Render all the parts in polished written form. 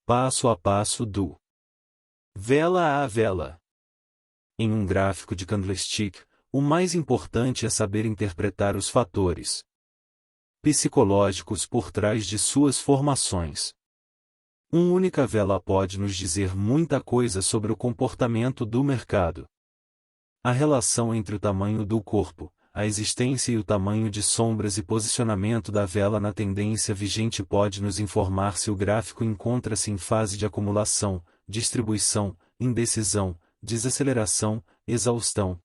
Passo a passo do vela a vela. Em um gráfico de candlestick, o mais importante é saber interpretar os fatores psicológicos por trás de suas formações. Uma única vela pode nos dizer muita coisa sobre o comportamento do mercado. A relação entre o tamanho do corpo, a existência e o tamanho de sombras e posicionamento da vela na tendência vigente pode nos informar se o gráfico encontra-se em fase de acumulação, distribuição, indecisão, desaceleração, exaustão.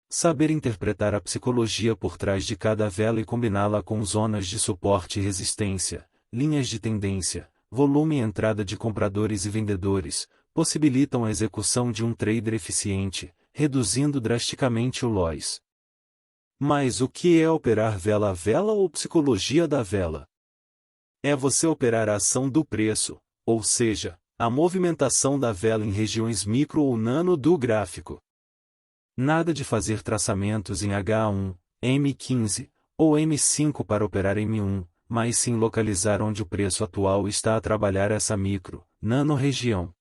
Saber interpretar a psicologia por trás de cada vela e combiná-la com zonas de suporte e resistência, linhas de tendência, volume e entrada de compradores e vendedores, possibilitam a execução de um trader eficiente, reduzindo drasticamente o loss. Mas o que é operar vela a vela ou psicologia da vela? É você operar a ação do preço, ou seja, a movimentação da vela em regiões micro ou nano do gráfico. Nada de fazer traçamentos em H1, M15 ou M5 para operar M1, mas sim localizar onde o preço atual está a trabalhar essa micro, nano região.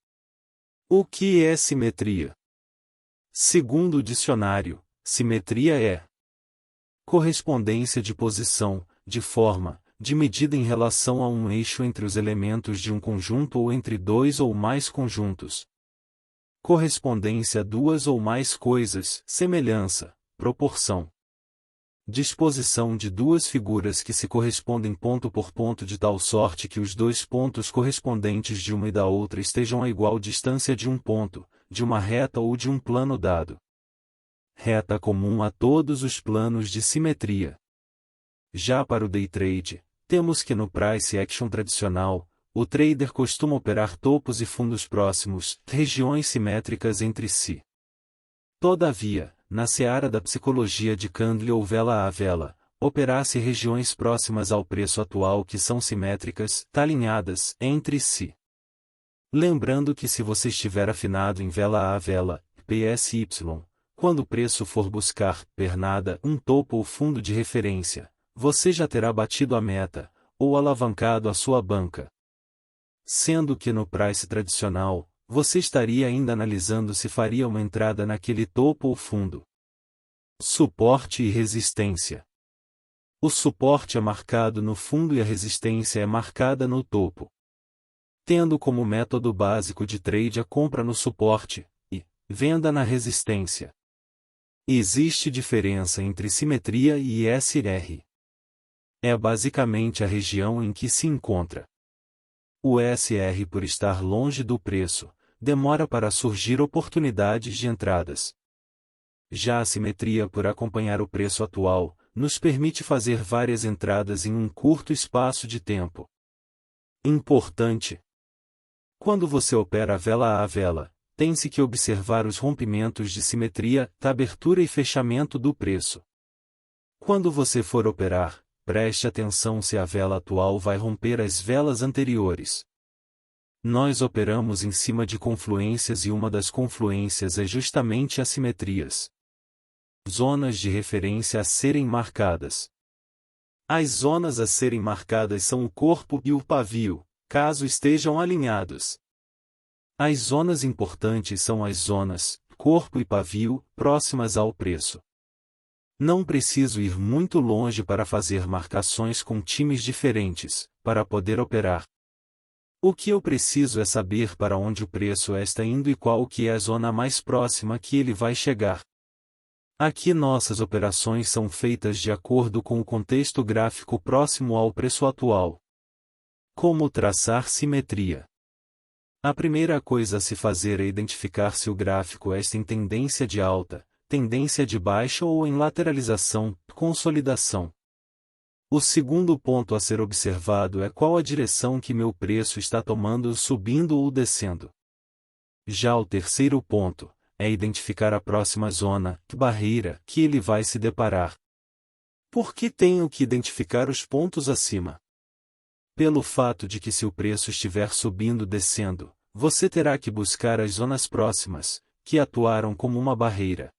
O que é simetria? Segundo o dicionário, simetria é correspondência de posição, de forma, de medida em relação a um eixo entre os elementos de um conjunto ou entre dois ou mais conjuntos. Correspondência a duas ou mais coisas, semelhança, proporção. Disposição de duas figuras que se correspondem ponto por ponto de tal sorte que os dois pontos correspondentes de uma e da outra estejam a igual distância de um ponto, de uma reta ou de um plano dado. Reta comum a todos os planos de simetria. Já para o day trade, temos que no price action tradicional, o trader costuma operar topos e fundos próximos, regiões simétricas entre si. Todavia, na seara da psicologia de candle ou vela a vela, operar-se regiões próximas ao preço atual que são simétricas, alinhadas, entre si. Lembrando que se você estiver afinado em vela a vela, PSY, quando o preço for buscar, pernada, um topo ou fundo de referência, você já terá batido a meta, ou alavancado a sua banca. Sendo que no price tradicional, você estaria ainda analisando se faria uma entrada naquele topo ou fundo. Suporte e resistência. O suporte é marcado no fundo e a resistência é marcada no topo. Tendo como método básico de trade a compra no suporte, e venda na resistência. Existe diferença entre simetria e SR. É basicamente a região em que se encontra. O SR, por estar longe do preço, demora para surgir oportunidades de entradas. Já a simetria, por acompanhar o preço atual, nos permite fazer várias entradas em um curto espaço de tempo. Importante: quando você opera vela a vela, tem-se que observar os rompimentos de simetria, abertura e fechamento do preço. Quando você for operar, preste atenção se a vela atual vai romper as velas anteriores. Nós operamos em cima de confluências e uma das confluências é justamente as simetrias. Zonas de referência a serem marcadas. As zonas a serem marcadas são o corpo e o pavio, caso estejam alinhados. As zonas importantes são as zonas, corpo e pavio, próximas ao preço. Não preciso ir muito longe para fazer marcações com times diferentes, para poder operar. O que eu preciso é saber para onde o preço está indo e qual que é a zona mais próxima que ele vai chegar. Aqui nossas operações são feitas de acordo com o contexto gráfico próximo ao preço atual. Como traçar simetria? A primeira coisa a se fazer é identificar se o gráfico está em tendência de alta, tendência de baixa ou em lateralização, consolidação. O segundo ponto a ser observado é qual a direção que meu preço está tomando, subindo ou descendo. Já o terceiro ponto é identificar a próxima zona, barreira, que ele vai se deparar. Por que tenho que identificar os pontos acima? Pelo fato de que se o preço estiver subindo descendo, você terá que buscar as zonas próximas, que atuaram como uma barreira.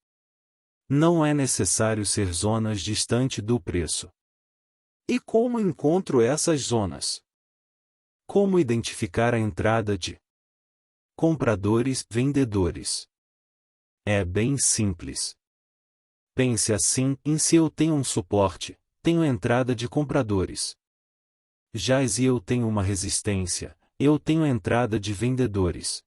Não é necessário ser zonas distante do preço. E como encontro essas zonas? Como identificar a entrada de compradores, vendedores? É bem simples. Pense assim: se eu tenho um suporte, tenho entrada de compradores. Já se eu tenho uma resistência, eu tenho entrada de vendedores.